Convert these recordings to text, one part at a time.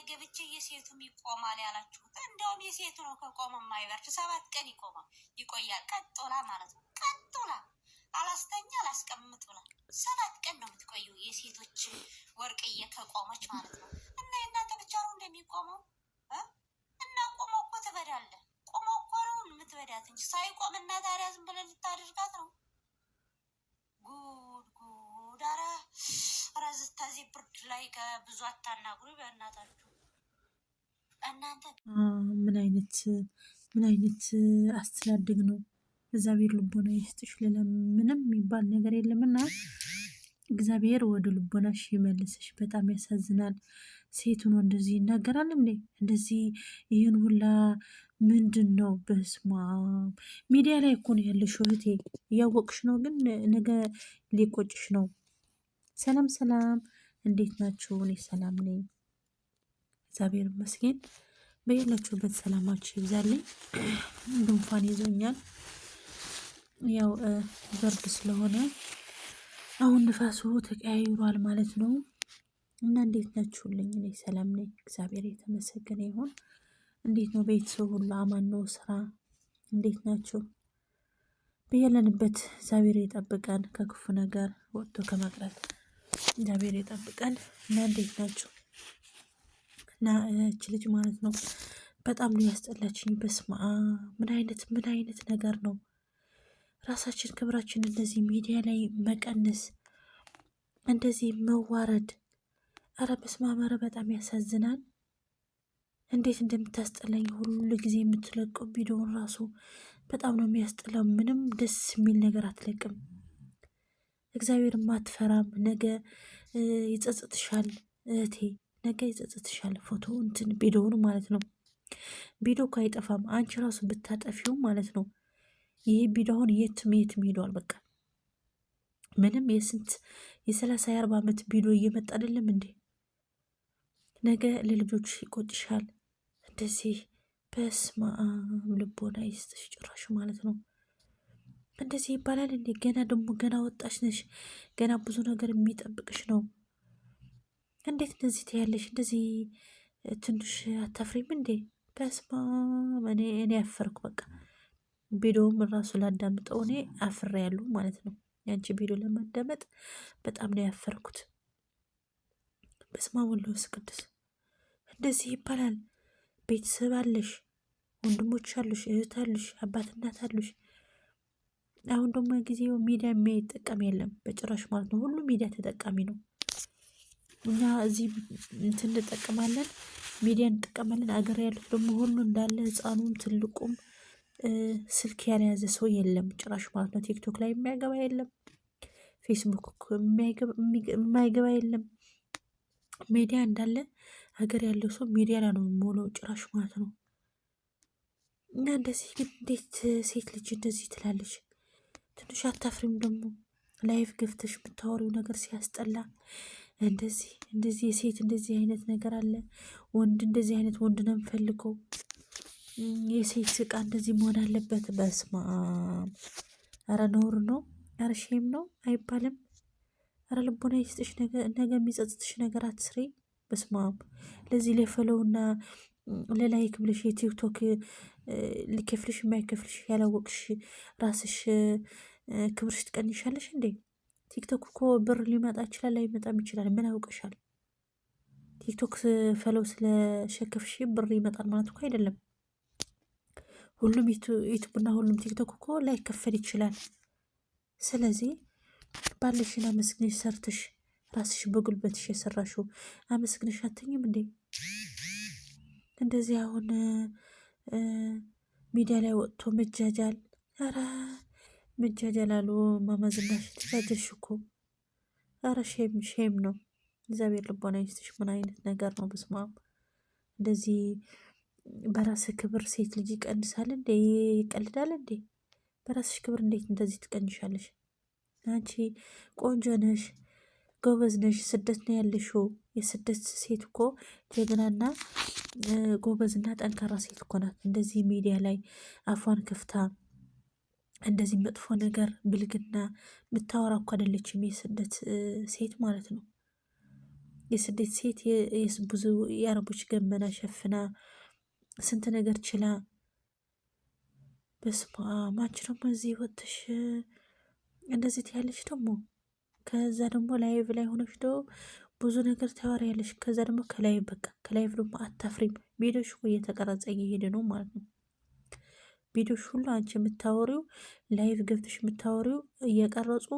ገብቼ የሴቱም ይቆማል ያላችሁት እንደውም የሴቱ ነው ከቆመ የማይበርድ 7 ቀን ይቆያል ቀጥላ ማለት ነው። ቀጥላ አላስተኛ አላስቀምጥ ብላ 7 ቀን ነው የምትቆየው የሴቶች ወርቅዬ ከቆመች ማለት ነው። እና የእናንተ ብቻ ነው እንደሚቆመው እና ቆመው እኮ ትበዳለህ። ቆመው እኮ ነው የምትበዳት እንጂ ሳይቆም እና ታዲያ ዝም ብለን ልታደርጋት ነው። ጉድ ጉድ! ኧረ ዝታዚህ ብርድ ላይ ከብዙ አታናግሩ በእናታችሁ እናንተ። ምን አይነት አስተዳደግ ነው? እግዚአብሔር ልቦና ይስጥሽ። ሌላ ምንም የሚባል ነገር የለምና እግዚአብሔር ወደ ልቦናሽ ይመልስሽ። በጣም ያሳዝናል። ሴቱን እንደዚህ ይናገራል እንዴ? እንደዚህ ይህን ሁላ ምንድን ነው? በስማ ሚዲያ ላይ እኮ ነው ያለሽው እህቴ፣ እያወቅሽ ነው፣ ግን ነገ ሊቆጭሽ ነው። ሰላም ሰላም፣ እንዴት ናችሁ? እኔ ሰላም ነኝ፣ እግዚአብሔር ይመስገን። በያላችሁበት ሰላማችሁ ይብዛልኝ። ጉንፋን ይዞኛል፣ ያው በርድ ስለሆነ አሁን ንፋሱ ተቀያይሯል ማለት ነው። እና እንዴት ናችሁልኝ? እኔ ሰላም ነኝ፣ እግዚአብሔር የተመሰገነ ይሁን። እንዴት ነው ቤተሰብ ሁሉ አማን ነው? ስራ እንዴት ናችሁ? በያለንበት እግዚአብሔር ይጠብቀን፣ ከክፉ ነገር ወጥቶ ከመቅረት እግዚአብሔር ይጠብቀን። እና እንዴት ናችሁ? እና እች ልጅ ማለት ነው በጣም ነው ያስጠላችኝ። በስማ ምን አይነት ነገር ነው? ራሳችን ክብራችን እንደዚህ ሚዲያ ላይ መቀነስ፣ እንደዚህ መዋረድ። አረ በስመ አብ! ኧረ በጣም ያሳዝናል። እንዴት እንደምታስጠላኝ ሁሉ ጊዜ የምትለቀው ቪዲዮውን ራሱ በጣም ነው የሚያስጠላው። ምንም ደስ የሚል ነገር አትለቅም። እግዚአብሔርም አትፈራም። ነገ ይጸጽትሻል እህቴ፣ ነገ ይጸጽትሻል። ፎቶ እንትን ቪዲዮውን ማለት ነው። ቪዲዮ እኮ አይጠፋም። አንቺ ራሱ ብታጠፊው ማለት ነው። ይህ ቪዲዮ አሁን የትም ሄዷል። በቃ ምንም የ30 የ40 ዓመት ቪዲዮ እየመጣ አይደለም እንዴ? ነገ ለልጆች ይቆጭሻል። እንደዚህ በስመ አብ ልቦና ይስጥሽ ጭራሽ ማለት ነው። እንደዚህ ይባላል እንዴ? ገና ደግሞ ገና ወጣሽ ነሽ፣ ገና ብዙ ነገር የሚጠብቅሽ ነው። እንዴት እንደዚህ ትያለሽ? እንደዚህ ትንሽ አታፍሪም እንዴ? በስመ አብ እኔ አፈርኩ። በቃ ቪዲዮውም ራሱ ላዳምጠው እኔ አፍሬ ያሉ ማለት ነው። ያንቺ ቪዲዮ ለማዳመጥ በጣም ነው ያፈርኩት። በስመ አብ ወወልድ ወመንፈስ ቅዱስ። እንደዚህ ይባላል? ቤተሰብ አለሽ፣ ወንድሞች አሉሽ፣ እህት አሉሽ፣ አባት እናት አሉሽ። አሁን ደግሞ ጊዜው ሚዲያ የሚጠቀም የለም በጭራሽ ማለት ነው። ሁሉ ሚዲያ ተጠቃሚ ነው። እኛ እዚህ እንትን እንጠቀማለን፣ ሚዲያ እንጠቀማለን። አገር ያሉት ደግሞ ሁሉ እንዳለ ህፃኑም ትልቁም ስልክ ያልያዘ ሰው የለም ጭራሽ ማለት ነው። ቲክቶክ ላይ የሚያገባ የለም፣ ፌስቡክ የማይገባ የለም። ሚዲያ እንዳለ ሀገር ያለው ሰው ሚዲያ ላይ ነው የሚሞላው ጭራሽ ማለት ነው። እና እንደዚህ ግን እንዴት ሴት ልጅ እንደዚህ ትላለች? ትንሽ አታፍሪም? ደግሞ ላይፍ ገፍተሽ የምታወሪው ነገር ሲያስጠላ። እንደዚህ የሴት እንደዚህ አይነት ነገር አለ። ወንድ እንደዚህ አይነት ወንድ ነው የምፈልገው። የሴት ስቃ እንደዚህ መሆን አለበት። በስመ አብ! ኧረ ነውር ነው። ኧረ ሼም ነው አይባልም። ኧረ ልቦና ይስጥሽ። ነገ የሚጸጽትሽ ነገር አትስሪ። በስመ አብ! ለዚህ ለፈለውና ለላይክ ብለሽ የቲክቶክ ሊከፍልሽ የማይከፍልሽ ያላወቅሽ ራስሽ ክብርሽ ትቀንሻለሽ እንዴ? ቲክቶክ እኮ ብር ሊመጣ ይችላል ላይመጣም ይችላል። ምን ያውቅሻል? ቲክቶክ ፈለው ስለሸከፍሽ ብር ይመጣል ማለት እኮ አይደለም። ሁሉም ዩቱብና ሁሉም ቲክቶክ እኮ ላይከፈል ይችላል። ስለዚህ ባለሽን አመስግነሽ ሰርተሽ ራስሽ በጉልበትሽ የሰራሽው አመስግነሽ አትኝም እንዴ? እንደዚህ አሁን ሚዲያ ላይ ወጥቶ መጃጃል። ኧረ መጃጃል አሉ ማማዝናሽ ተጃጀልሽ እኮ። ኧረ ሼም ነው። እግዚአብሔር ልቦና ይስጥሽ። ምን አይነት ነገር ነው? በስመ አብ! እንደዚህ በራስ ክብር ሴት ልጅ ይቀንሳል እንዴ? ይቀልዳል እንዴ? በራስሽ ክብር እንዴት እንደዚህ ትቀንሻለሽ? አንቺ ቆንጆ ነሽ፣ ጎበዝ ነሽ። ስደት ነው ያለሽው። የስደት ሴት እኮ ጀግናና ጎበዝና ጠንካራ ሴት እኮ ናት። እንደዚህ ሚዲያ ላይ አፏን ከፍታ እንደዚህ መጥፎ ነገር ብልግና የምታወራ እኮ አይደለችም የስደት ሴት ማለት ነው። የስደት ሴት ብዙ የአረቦች ገመና ሸፍና ስንት ነገር ችላ በስማ አንቺ ደግሞ እዚህ ወጥሽ እንደዚህ ትያለሽ ደግሞ ከዛ ደግሞ ላይቭ ላይ ሆነሽ ደግሞ ብዙ ነገር ታወሪያለሽ። ከዛ ደግሞ ከላይቭ በቃ ከላይቭ ደግሞ አታፍሪም። ቪዲዮሽ እኮ እየተቀረጸ እየሄደ ነው ማለት ነው። ቪዲዮሽ ሁሉ አንቺ የምታወሪው ላይቭ ገብተሽ የምታወሪው እየቀረጹ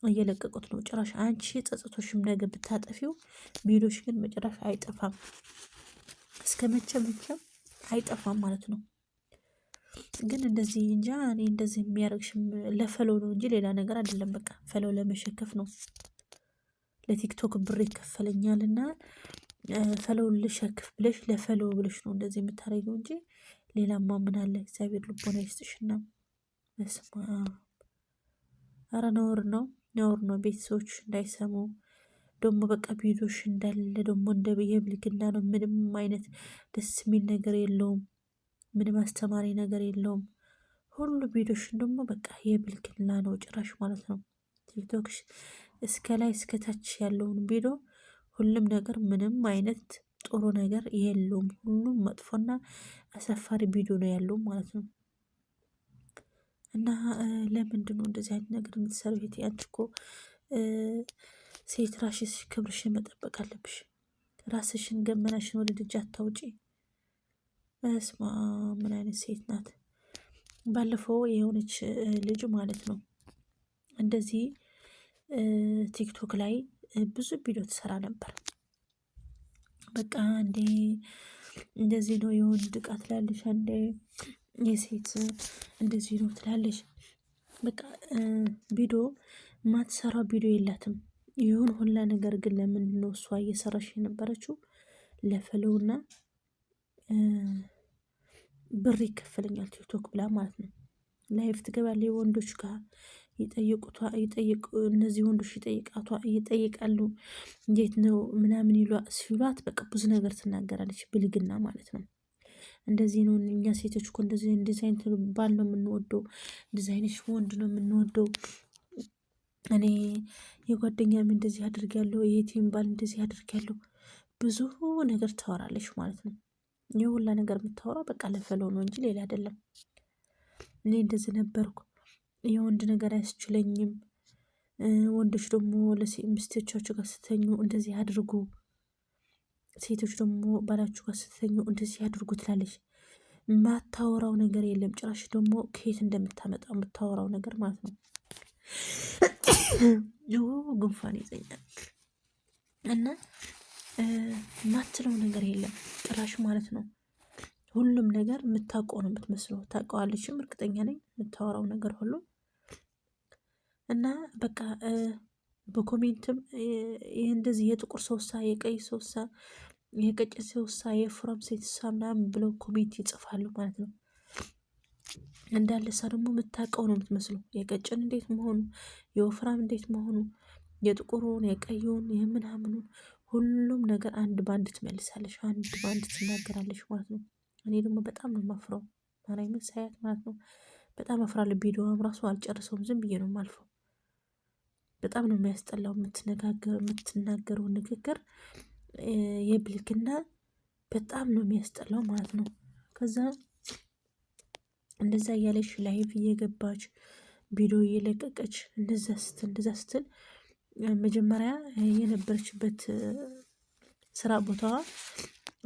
እየለቀቁት ነው። ጭራሽ አንቺ ጸጸቶሽም ነገ ብታጠፊው ቪዲዮሽ ግን መጨረሻ አይጠፋም። እስከ መቼም አይጠፋም ማለት ነው። ግን እንደዚህ እንጃ እኔ እንደዚህ የሚያደርግሽም ለፈለው ነው እንጂ ሌላ ነገር አይደለም። በቃ ፈለው ለመሸከፍ ነው። ለቲክቶክ ብር ይከፈለኛል እና ፈለውን ልሸክፍ ብለሽ ለፈለው ብለሽ ነው እንደዚህ የምታደርገው እንጂ ሌላማ ምን አለ? እግዚአብሔር ልቦና ይስጥሽና በስመ አብ። ኧረ ነውር ነው፣ ነውር ነው። ቤተሰቦች እንዳይሰሙ ደግሞ በቃ ቪዲዮሽ እንዳለ ደግሞ እንደ የብልግና ነው። ምንም አይነት ደስ የሚል ነገር የለውም። ምንም አስተማሪ ነገር የለውም። ሁሉ ቪዲዮሽን ደግሞ በቃ የብልግና ነው ጭራሽ ማለት ነው። ቲክቶክሽ እስከ ላይ እስከ ታች ያለውን ቪዲዮ ሁሉም ነገር ምንም አይነት ጥሩ ነገር የለውም። ሁሉም መጥፎና አሳፋሪ ቪዲዮ ነው ያለው ማለት ነው። እና ለምንድን ነው እንደዚህ አይነት ነገር የምትሰራው? እህቴ አንቺ እኮ ሴት ራስሽ ክብርሽን መጠበቅ አለብሽ። ራስሽን ገመናሽን ወደ ልጅ አታውጪ። በስማ ምን አይነት ሴት ናት? ባለፈው የሆነች ልጅ ማለት ነው እንደዚህ ቲክቶክ ላይ ብዙ ቪዲዮ ትሰራ ነበር። በቃ አንዴ እንደዚህ ነው የወንድ ዕቃ ትላለች፣ አንዴ የሴት እንደዚህ ነው ትላለች። በቃ ቪዲዮ ማትሰራው ቪዲዮ የላትም። ይሁን ሁላ ነገር ግን ለምንድን ነው እሷ እየሰራሽ የነበረችው? ለፈለውና ብር ይከፈለኛል ቲክቶክ ብላ ማለት ነው። ላይፍ ትገባለች ወንዶች ጋር ይጠይቁ እነዚህ ወንዶች ይጠይቃሉ። እንዴት ነው ምናምን ሲሏት በቃ ብዙ ነገር ትናገራለች። ብልግና ማለት ነው። እንደዚህ ነው እኛ ሴቶች እኮ እንደዚህ አይነት ባል ነው የምንወደው፣ እንደዚህ አይነት ወንድ ነው የምንወደው። እኔ የጓደኛም እንደዚህ አድርጊያለሁ፣ የቲም ባል እንደዚህ አድርጊያለሁ። ብዙ ነገር ታወራለች ማለት ነው። ይህ ሁላ ነገር የምታወራው በቃ ለፈለው ነው እንጂ ሌላ አይደለም። እኔ እንደዚህ ነበርኩ፣ የወንድ ነገር አያስችለኝም። ወንዶች ደግሞ ሚስቶቻቸው ጋር ስተኙ እንደዚህ አድርጉ፣ ሴቶች ደግሞ ባላችሁ ጋር ስተኙ እንደዚህ አድርጉ ትላለች። ማታወራው ነገር የለም። ጭራሽ ደግሞ ከየት እንደምታመጣው የምታወራው ነገር ማለት ነው። ጉንፋን ይዘኛል እና ማትለው ነገር የለም ጭራሽ ማለት ነው። ሁሉም ነገር የምታውቀው ነው የምትመስለው። ታውቀዋለችም እርግጠኛ ነኝ የምታወራው ነገር ሁሉ እና በቃ በኮሜንትም ይህ እንደዚህ የጥቁር ሰውሳ፣ የቀይ ሰውሳ፣ የቀጭን ሰውሳ፣ የፍራም ሴትሳ ምናምን ብለው ኮሜንት ይጽፋሉ ማለት ነው። እንዳለ እሷ ደግሞ የምታውቀው ነው የምትመስለው። የቀጭን እንዴት መሆኑ፣ የወፍራም እንዴት መሆኑ፣ የጥቁሩን፣ የቀዩን፣ የምናምኑን ሁሉም ነገር አንድ ባንድ ትመልሳለች፣ አንድ ባንድ ትናገራለች ማለት ነው። እኔ ደግሞ በጣም ነው የማፍረው ማርያምን ሳያት ማለት ነው። በጣም አፍራለሁ። ቪዲዮዋም ራሱ አልጨርሰውም፣ ዝም ብዬ ነው የማልፈው። በጣም ነው የሚያስጠላው የምትናገረው ንግግር የብልግና በጣም ነው የሚያስጠላው ማለት ነው። ከዛ እንደዛ እያለች ላይቭ እየገባች ቪዲዮ እየለቀቀች እንደዛ ስትል መጀመሪያ የነበረችበት ስራ ቦታዋ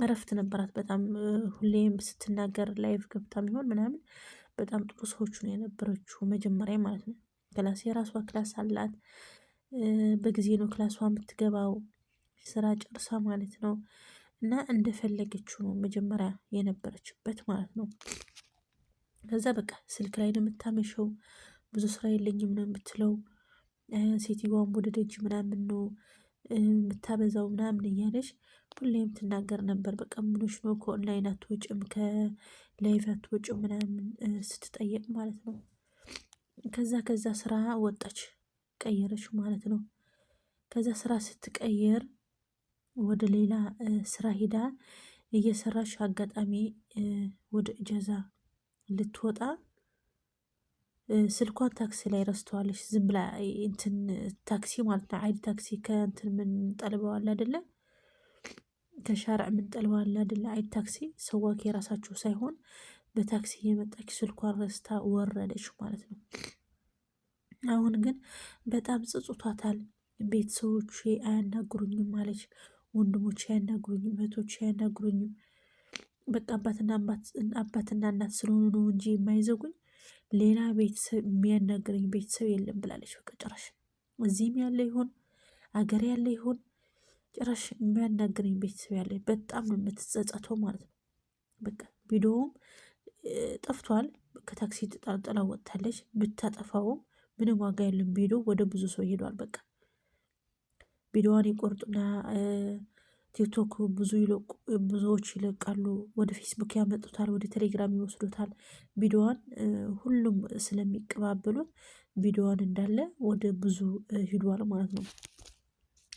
እረፍት ነበራት። በጣም ሁሌም ስትናገር ላይቭ ገብታ ሚሆን ምናምን በጣም ጥሩ ሰዎች ነው የነበረችው መጀመሪያ ማለት ነው። ክላስ የራሷ ክላስ አላት። በጊዜ ነው ክላሷ የምትገባው ስራ ጨርሳ ማለት ነው። እና እንደፈለገችው ነው መጀመሪያ የነበረችበት ማለት ነው። ከዛ በቃ ስልክ ላይ ነው የምታመሸው። ብዙ ስራ የለኝም ነው የምትለው። ሴትዮዋን ወደ ደጅ ምናምን ነው የምታበዛው ምናምን እያለች ሁሌም ትናገር ነበር። በቃ ምኖች ነው ከኦንላይን አትወጭም፣ ከላይቭ አትወጭም ምናምን ስትጠየቅ ማለት ነው። ከዛ ስራ ወጣች፣ ቀየረች ማለት ነው። ከዛ ስራ ስትቀየር ወደ ሌላ ስራ ሄዳ እየሰራች አጋጣሚ ወደ እጀዛ ልትወጣ ስልኳን ታክሲ ላይ ረስተዋለች። ዝም ብላ እንትን ታክሲ ማለት ነው አይዲ ታክሲ ከእንትን ምን ጠልበዋል አይደለ? ከሻርዕ ምን ጠልበዋል አይደለ? አይዲ ታክሲ ሰዋክ የራሳቸው ሳይሆን በታክሲ የመጣች ስልኳን ረስታ ወረደች ማለት ነው። አሁን ግን በጣም ጽጽቷታል። ቤተሰቦቼ አያናግሩኝም አለች። ወንድሞቼ አያናግሩኝም፣ እህቶቼ አያናግሩኝም። በቃ አባትና እናት ስለሆኑ ነው እንጂ የማይዘጉኝ ሌላ ቤተሰብ የሚያናግረኝ ቤተሰብ የለም ብላለች። በቃ ጭራሽ እዚህም ያለ ይሆን አገር ያለ ይሆን ጭራሽ የሚያናግረኝ ቤተሰብ ያለ በጣም ነው የምትጸጸተው ማለት ነው። በቃ ቪዲዮውም ጠፍቷል። ከታክሲ ጥላ ወጥታለች። ብታጠፋውም ምንም ዋጋ የለም። ቪዲዮ ወደ ብዙ ሰው ሄዷል። በቃ ቪዲዮዋን ይቆርጡና ቲክቶክ ብዙዎች ይለቃሉ። ወደ ፌስቡክ ያመጡታል፣ ወደ ቴሌግራም ይወስዱታል። ቪዲዮዋን ሁሉም ስለሚቀባበሉት ቪዲዮዋን እንዳለ ወደ ብዙ ሂዷል ማለት ነው።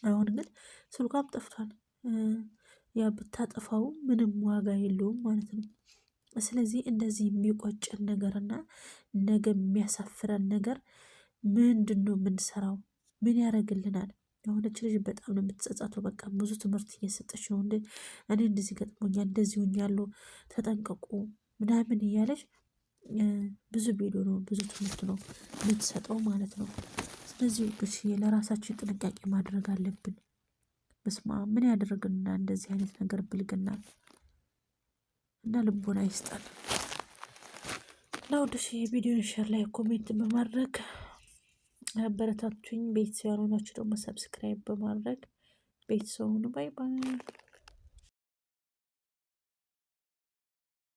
አሁን ግን ስልኳም ጠፍቷል። ያ ብታጠፋው ምንም ዋጋ የለውም ማለት ነው። ስለዚህ እንደዚህ የሚቆጭን ነገርና ነገ የሚያሳፍረን ነገር ምንድን ነው የምንሰራው? ምን ያደርግልናል? የሆነች ልጅ በጣም ነው የምትጸጸተው። በቃ ብዙ ትምህርት እየሰጠች ነው። እኔ እንደዚህ ገጥሞኛል፣ እንደዚህ ሆኛለሁ፣ ተጠንቀቁ ምናምን እያለች ብዙ ቪዲዮ ነው ብዙ ትምህርት ነው የምትሰጠው ማለት ነው። ስለዚህ ውዶች ለራሳችን ጥንቃቄ ማድረግ አለብን። በስማ ምን ያደርግና እንደዚህ አይነት ነገር ብልግና እና ልቦና ይስጣል። እና ውዶች የቪዲዮን ሼር ላይ ኮሜንት በማድረግ አበረታቱኝ። ቤተሰብ ያልሆናችሁ ደግሞ ሰብስክራይብ በማድረግ ቤተሰቡን ባይ ባይ